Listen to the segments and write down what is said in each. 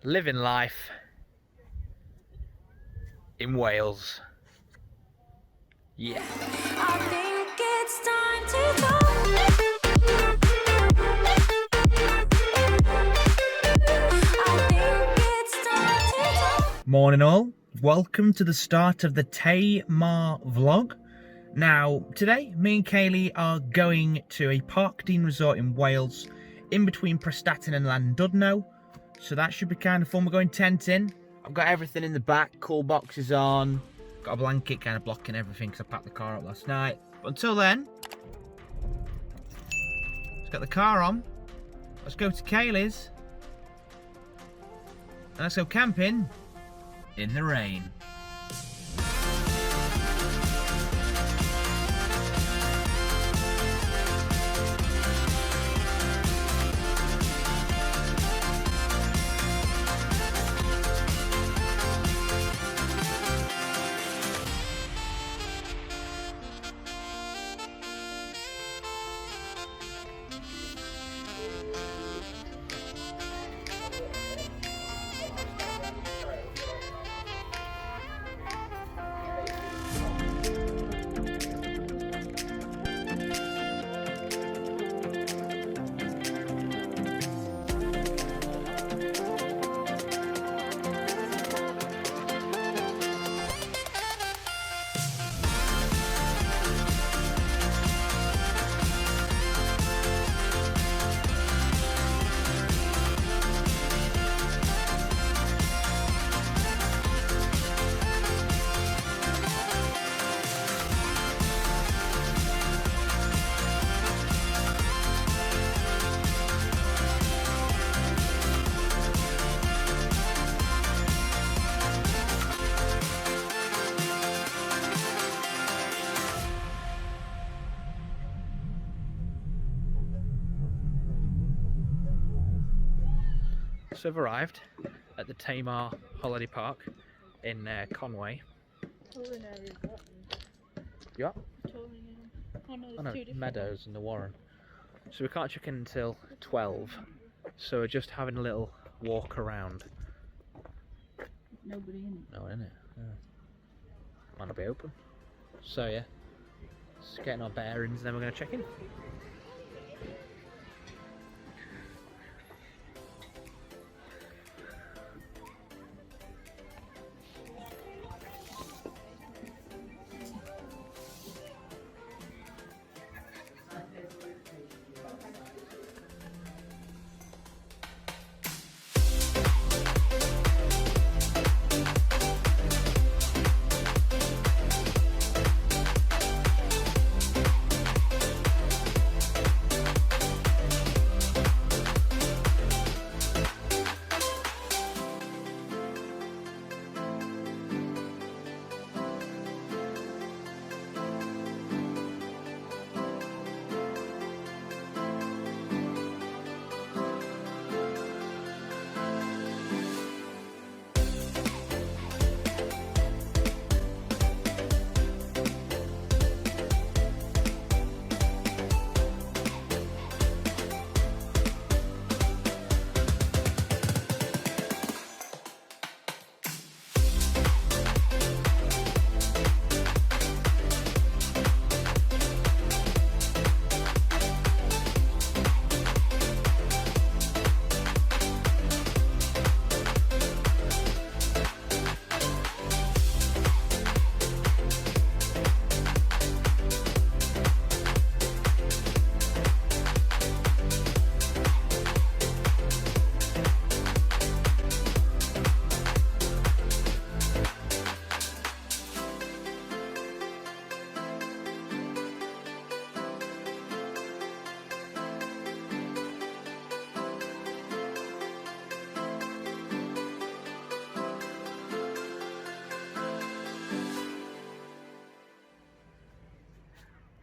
living life in Wales. Yeah. I think it's time to go. I think it's time to go. Morning all, welcome to the start of the MAWR vlog. Now today me and Kaylee are going to a park-themed resort in Wales in between Prestatyn and Llandudno, so that should be kind of fun. We're going tenting. I've got everything in the back, cool boxes on, got a blanket kind of blocking everything because I packed the car up last night. But until then, let's get the car on, let's go to Kaylee's and let's go camping in the rain. So I've arrived at the MAWR holiday park in Conway. Yeah. Oh no, Meadows and the Warren. So we can't check in until 12. So we're just having a little walk around. Nobody in it. No one in it. Yeah. Might not be open. So yeah, just getting our bearings, then we're going to check in.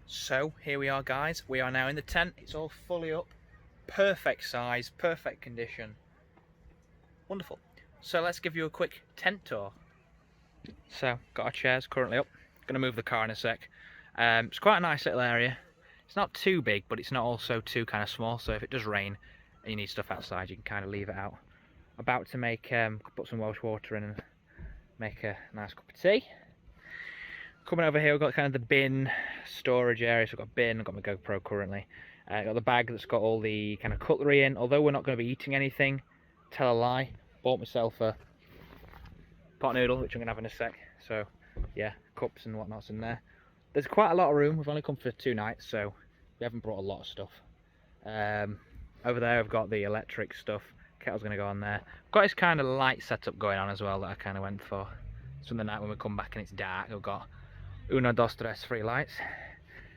So here we are guys, we are now in the tent, it's all fully up, perfect size, perfect condition, wonderful. So let's give you a quick tent tour. So got our chairs currently up, gonna move the car in a sec. It's quite a nice little area, it's not too big but it's not also too kind of small, so if it does rain and you need stuff outside you can kind of leave it out. About to make put some Welsh water in and make a nice cup of tea. Coming over here, we've got kind of the bin storage area. So we've got a bin, I've got my GoPro currently. Got the bag that's got all the kind of cutlery in. Although we're not going to be eating anything, tell a lie. Bought myself a pot noodle, which I'm going to have in a sec. So yeah, cups and whatnot's in there. There's quite a lot of room. We've only come for 2 nights, so we haven't brought a lot of stuff. Over there I've got the electric stuff. Kettle's going to go on there. Got this kind of light setup going on as well that I kind of went for. So the night when we come back and it's dark, I've got 1, 2, 3 lights.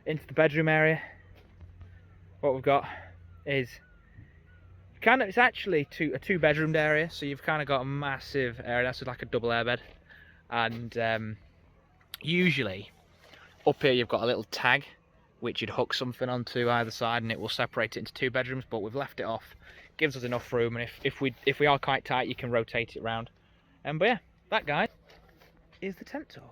Into the bedroom area, what we've got is kind of, it's actually a 2-bedroomed area, so you've kind of got a massive area. That's like a double airbed, and usually up here you've got a little tag which you'd hook something onto either side and it will separate it into 2 bedrooms, but we've left it off. Gives us enough room, and if we are quite tight, you can rotate it around. But yeah, that guy is the tent tour.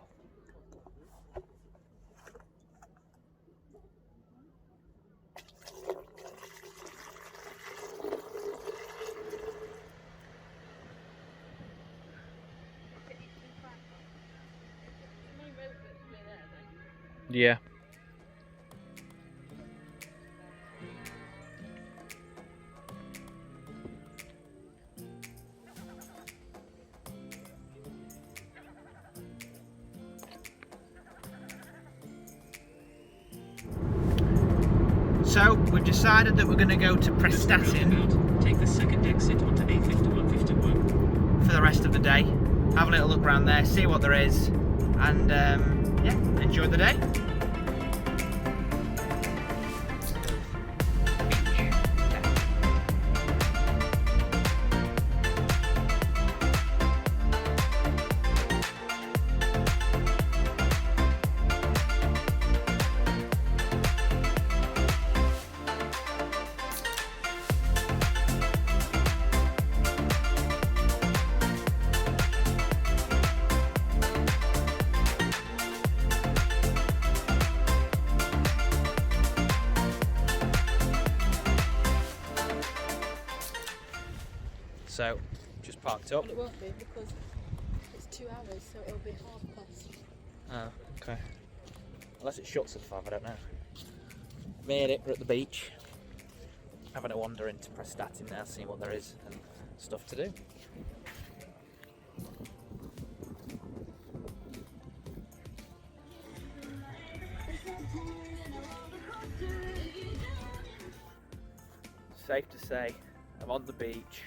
Yeah. So we've decided that we're going to go to Prestatyn. Take the second exit onto A5151. For the rest of the day. Have a little look around there, see what there is, and yeah, enjoy the day. So, just parked up. But it won't be because it's 2 hours, so it'll be past. Oh, okay. Unless it shuts at 5, I don't know. Made it, we're at the beach. Having a wander into Prestatyn now, seeing what there is and stuff to do. Safe to say, I'm on the beach.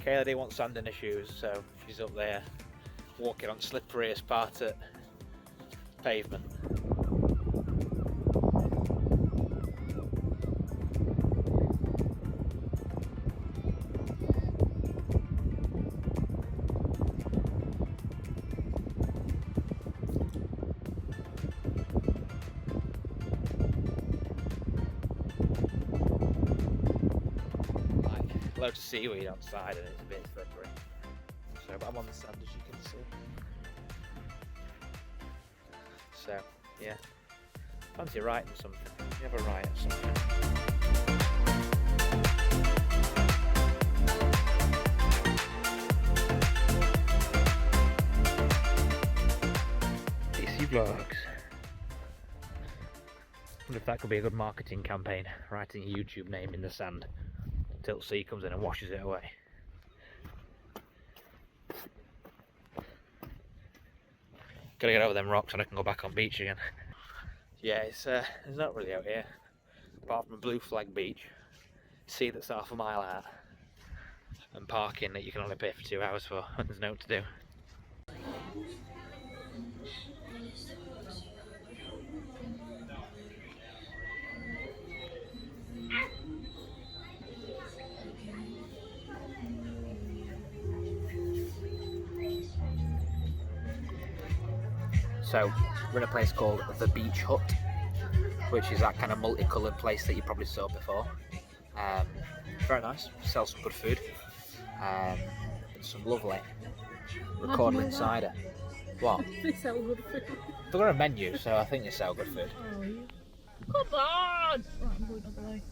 Kayla didn't want sand in her shoes, so she's up there walking on slippery Sparta pavement. Loads of seaweed outside and it's a bit slippery. So, but I'm on the sand as you can see. So, yeah. Fancy writing something. You have a write or something. DC Vlogs. Wonder if that could be a good marketing campaign, writing a YouTube name in the sand until the sea comes in and washes it away. Gotta get over them rocks and I can go back on beach again. Yeah, it's not really out here, apart from a blue flag beach, sea that's half a mile out, and parking that you can only pay for 2 hours for when there's no to do. So we're in a place called the Beach Hut, which is that kind of multicoloured place that you probably saw before. Very nice, sell some good food, some lovely recording cider. What? They sell good food. They've got a menu, so I think they sell good food. Oh, yeah. Come on! Right, I'm going the other way.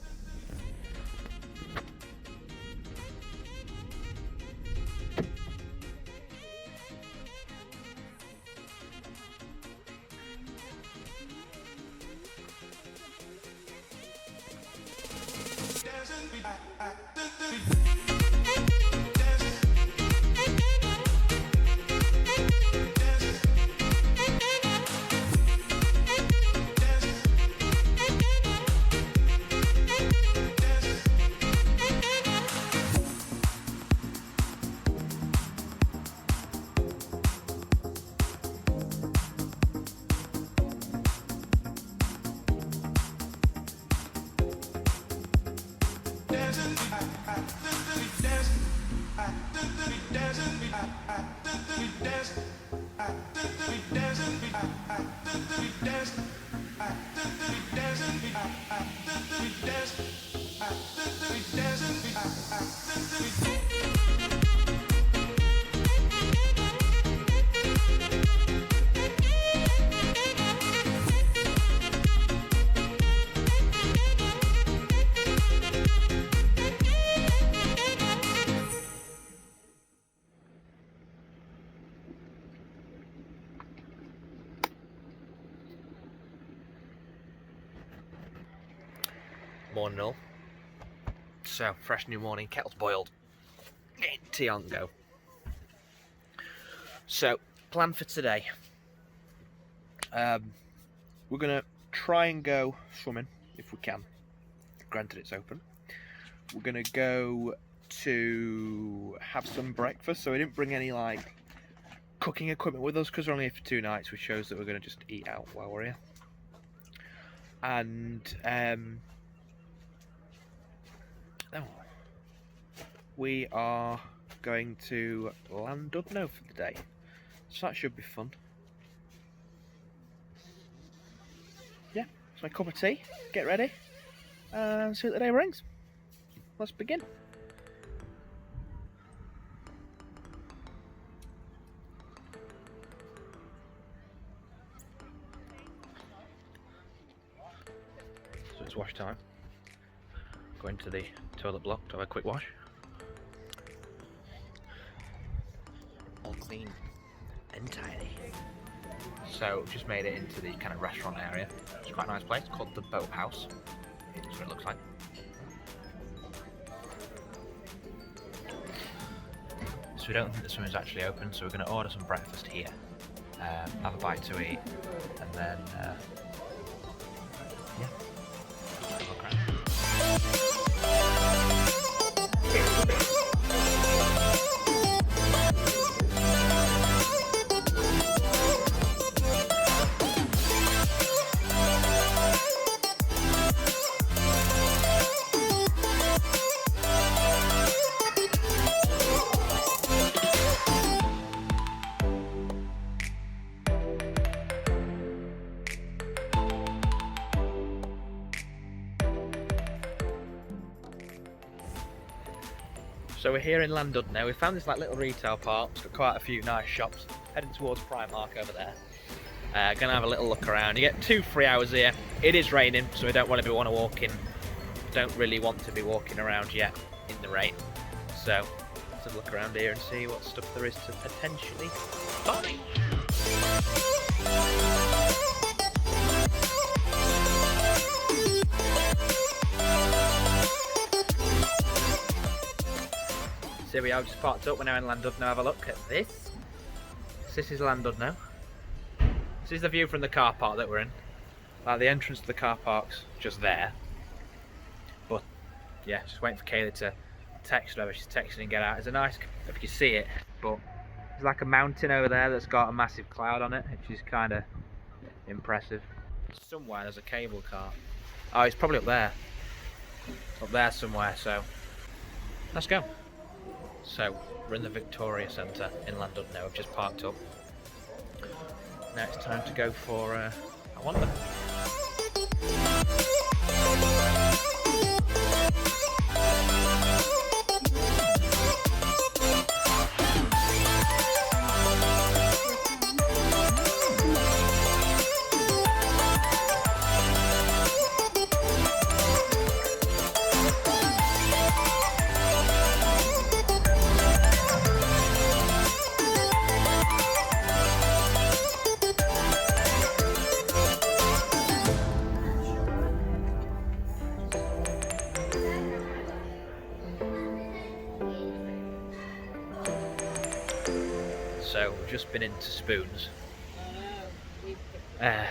Morning all. So, fresh new morning, kettle's boiled. Getting tea on go. So, plan for today. We're gonna try and go swimming if we can. Granted, it's open. We're gonna go to have some breakfast. So we didn't bring any like cooking equipment with us because we're only here for 2 nights, which shows that we're gonna just eat out while we're here. And we are going to Llandudno for the day, so that should be fun. Yeah, so my cup of tea, get ready, and see what the day brings. Let's begin. So it's wash time. Going to the toilet block to have a quick wash. All clean and tidy. So just made it into the kind of restaurant area. It's quite a nice place called the Boathouse. That's what it looks like. So we don't think the swimming's actually open, so we're going to order some breakfast here, have a bite to eat, and then yeah, look around. So we're here in Llandudno. We found this like little retail park. It's got quite a few nice shops. Heading towards Primark over there. Gonna have a little look around. You get 2 free hours here. It is raining, so we don't want to walk in. Don't really want to be walking around yet in the rain. So let's have a look around here and see what stuff there is to potentially buy. So here we are, just parked up. We're now in Llandudno. Have a look at this. This is Llandudno. This is the view from the car park that we're in. Like the entrance to the car park's just there. But yeah, just waiting for Kaylee to text whether she's texting and get out. It's a nice, if you can see it, but there's like a mountain over there that's got a massive cloud on it, which is kind of impressive. Somewhere there's a cable car. Oh, it's probably up there. Up there somewhere, so let's go. So, we're in the Victoria Centre in Llandudno. We've just parked up. Now it's time to go for a wander. So we've just been into Spoons,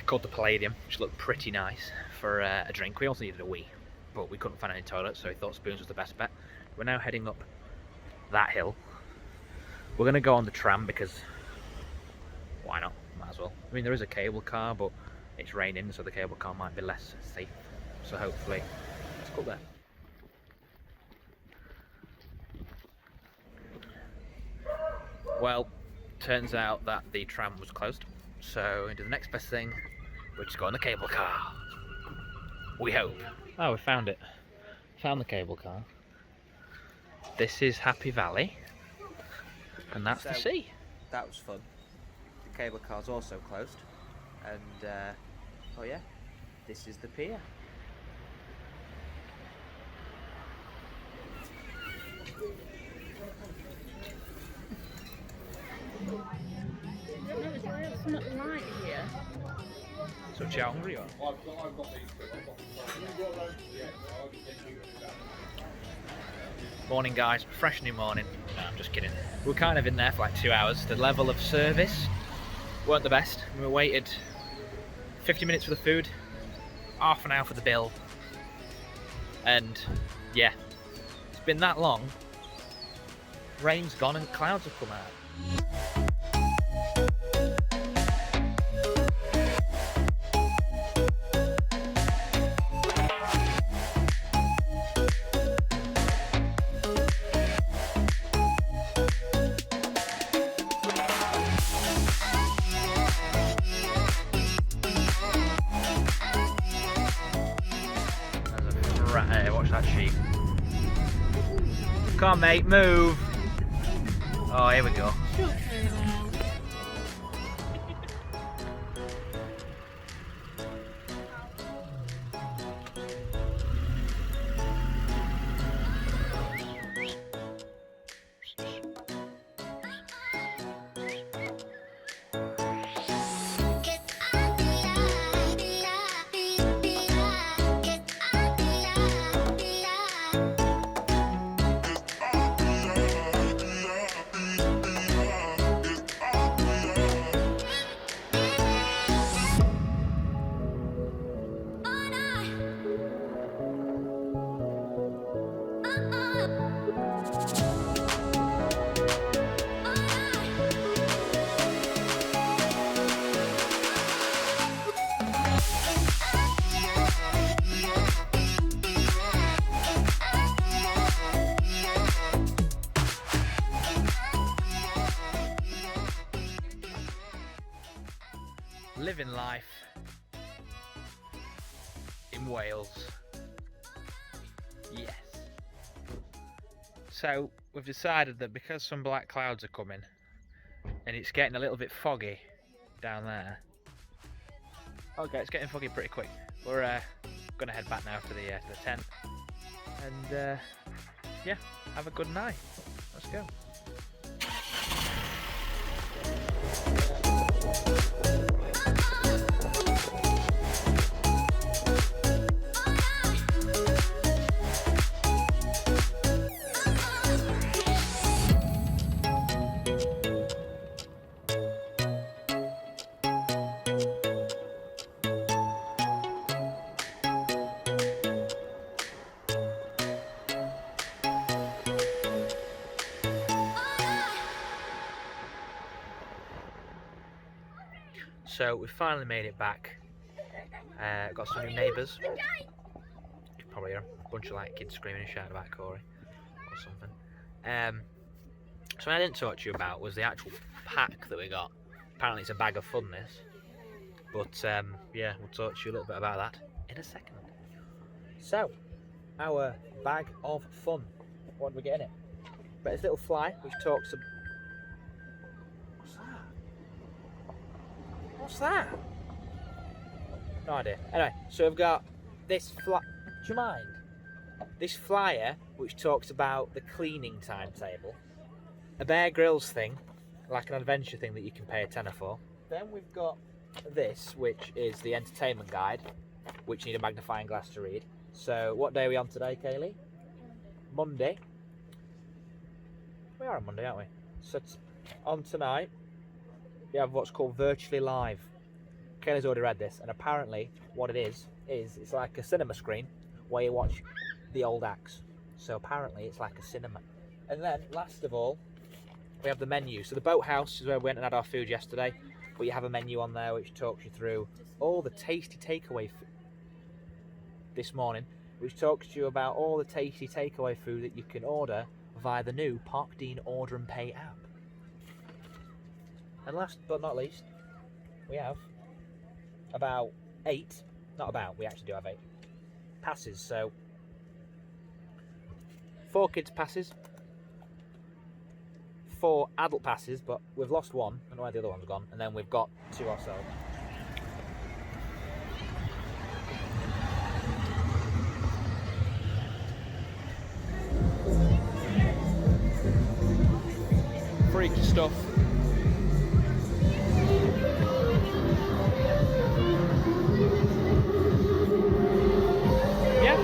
called the Palladium, which looked pretty nice for a drink. We also needed a wee, but we couldn't find any toilets, so we thought Spoons was the best bet. We're now heading up that hill. We're going to go on the tram because why not? Might as well. I mean, there is a cable car, but it's raining, so the cable car might be less safe. So hopefully, let's go there. Well, turns out that the tram was closed, so into the next best thing, we're just going the cable car. We hope. Oh, we found it. Found the cable car. This is Happy Valley, and that's the sea. That was fun. The cable car's also closed, and oh yeah, this is the pier. So you hungry or? Morning guys, fresh new morning. No, I'm just kidding. We were kind of in there for like 2 hours. The level of service weren't the best. We waited 50 minutes for the food, half an hour for the bill, and yeah, it's been that long. Rain's gone and clouds have come out. Watch that sheep. Come on, mate, move. Oh, here we go. Living life in Wales. Yes. So we've decided that because some black clouds are coming and it's getting a little bit foggy down there. Okay, it's getting foggy pretty quick. We're gonna head back now to the tent and yeah, have a good night. Let's go. So we finally made it back. Got some new neighbours. You can probably hear a bunch of like kids screaming and shouting about Corey or something. So what I didn't talk to you about was the actual pack that we got. Apparently it's a bag of fun, this. But yeah, we'll talk to you a little bit about that in a second. So, our bag of fun. What did we get in it? But this little fly which talks about... What's that? No idea. Anyway, so we've got this do you mind? This flyer which talks about the cleaning timetable. A Bear Grylls thing, like an adventure thing that you can pay a tenner for. Then we've got this, which is the entertainment guide, which you need a magnifying glass to read. So what day are we on today, Kaylee? Monday. We are on Monday, aren't we? So on tonight, we have what's called Virtually Live. Kaylee's already read this, and apparently what it is it's like a cinema screen where you watch the old acts. So apparently it's like a cinema. And then, last of all, we have the menu. So the boathouse is where we went and had our food yesterday, but you have a menu on there which talks you through all the tasty takeaway food this morning, which talks to you about all the tasty takeaway food that you can order via the new Park Dean Order and Pay app. And last but not least, we have about 8, not about, we actually do have 8 passes. So 4 kids passes, 4 adult passes, but we've lost 1, I don't know where the other one's gone, and then we've got 2 ourselves. Freak stuff. Yeah.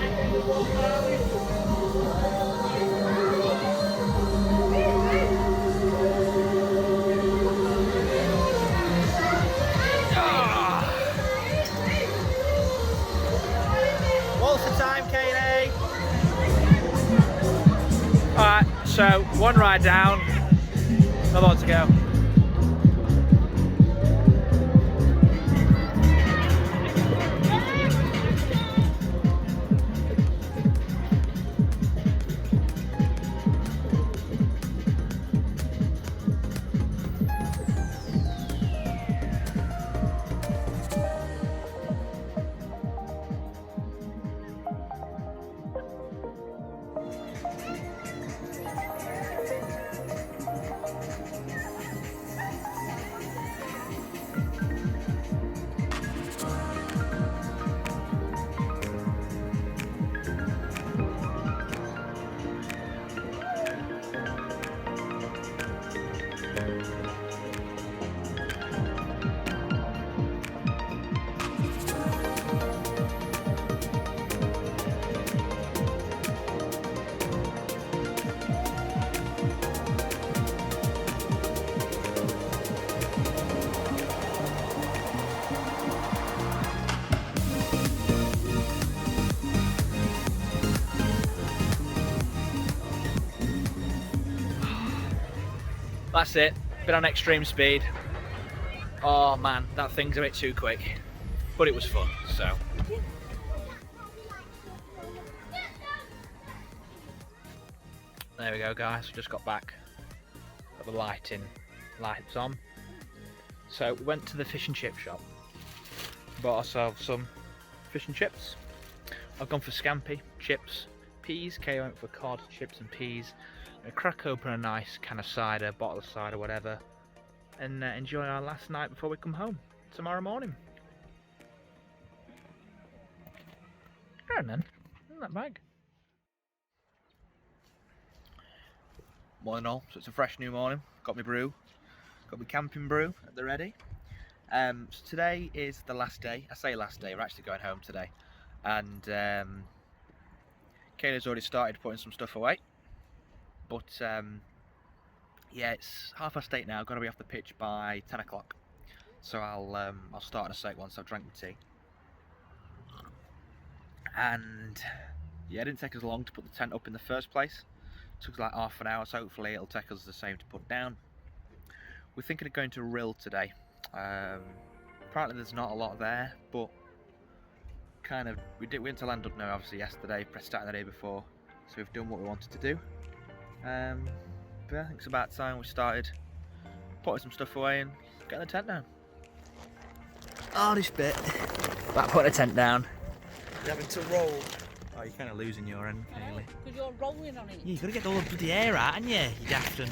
What's the time, Kaylee? Alright, so 1 ride down. Another one to go. That's it, been on extreme speed. Oh man, that thing's a bit too quick, but it was fun, so. There we go guys, we just got back, got the lights on. So we went to the fish and chip shop, bought ourselves some fish and chips. I've gone for scampi, chips, peas. Kay went for cod, chips and peas. Gonna crack open a nice can of cider, bottle of cider, whatever, and enjoy our last night before we come home tomorrow morning. And then, in that bag. Morning all, so it's a fresh new morning. Got my brew, got my camping brew at the ready. So today is the last day. I say last day, we're actually going home today. And Kayla's already started putting some stuff away. But yeah, it's 8:30 now. I've got to be off the pitch by 10 o'clock. So I'll start in a sec once I've drank my tea. And yeah, it didn't take us long to put the tent up in the first place. It took us like half an hour, so hopefully it'll take us the same to put down. We're thinking of going to Rill today. Apparently there's not a lot there, but kind of we went to Llandudno obviously yesterday, Prestatyn the day before, so we've done what we wanted to do. But I think it's about time we started putting some stuff away and getting the tent down. Hardest bit about putting a tent down. You're having to roll. Oh, you're kind of losing your end, Kaylee. Because you're rolling on it. Yeah, you've got to get all the bloody air out, haven't you, you daft un.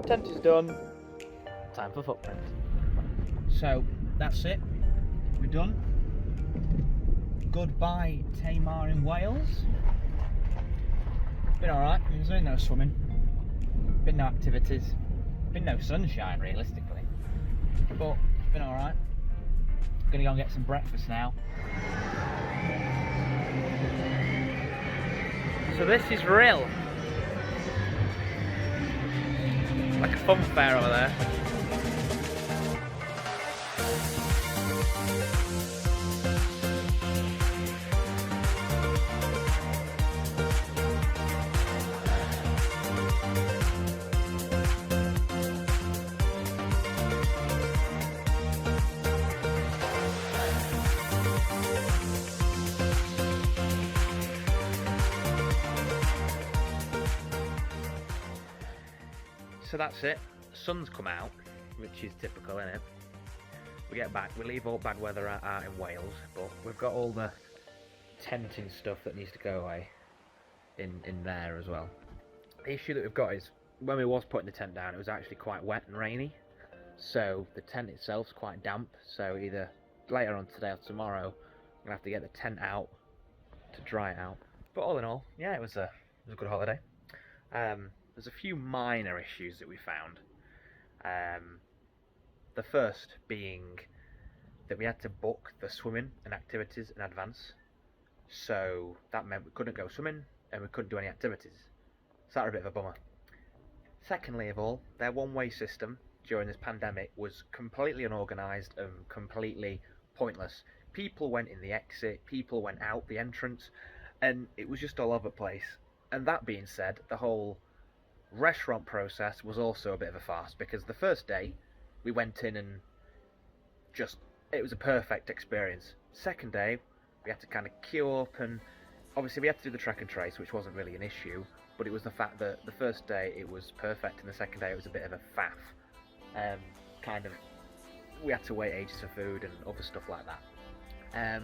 Tent is done. Time for footprint. So that's it. We're done. Goodbye, MAWR in Wales. Been alright. There's been no swimming. Been no activities. Been no sunshine, realistically. But it's been alright. Gonna go and get some breakfast now. So this is real. Like a fun fair over there. So that's it. Sun's come out, which is typical, isn't it? We get back, we leave all bad weather out in Wales, but we've got all the tenting stuff that needs to go away in there as well. The issue that we've got is when we was putting the tent down, it was actually quite wet and rainy, so the tent itself's quite damp. So either later on today or tomorrow, I'm gonna have to get the tent out to dry it out. But all in all, yeah, it was a good holiday. There's a few minor issues that we found. The first being that we had to book the swimming and activities in advance, so that meant we couldn't go swimming and we couldn't do any activities. So that was a bit of a bummer. Secondly of all, their one-way system during this pandemic was completely unorganised and completely pointless. People went in the exit, people went out the entrance, and it was just all over the place. And that being said, the whole restaurant process was also a bit of a farce, because the first day we went in and just, it was a perfect experience. Second day we had to kind of queue up, and obviously we had to do the track and trace, which wasn't really an issue, but it was the fact that the first day it was perfect and the second day it was a bit of a faff. Kind of, we had to wait ages for food and other stuff like that.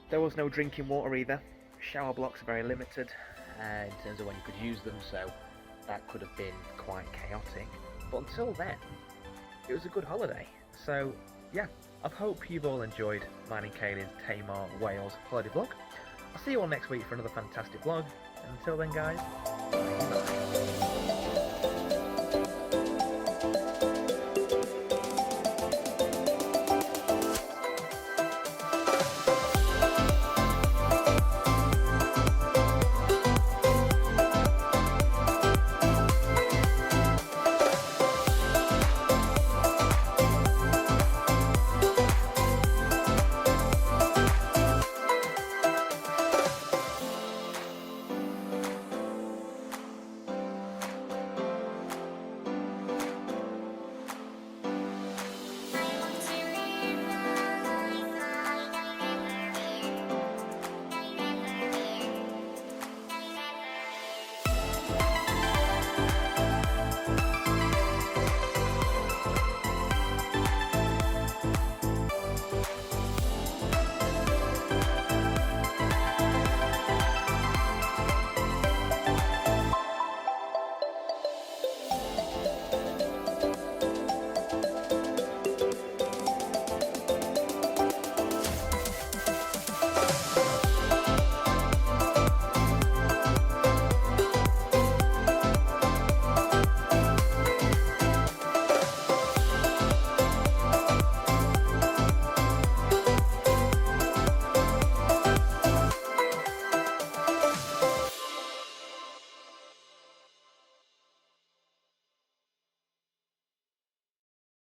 There was no drinking water either. Shower blocks are very limited in terms of when you could use them, so that could have been quite chaotic. But until then, it was a good holiday. So yeah, I hope you've all enjoyed mine and Kaylee's MAWR Wales holiday vlog. I'll see you all next week for another fantastic vlog, and until then guys,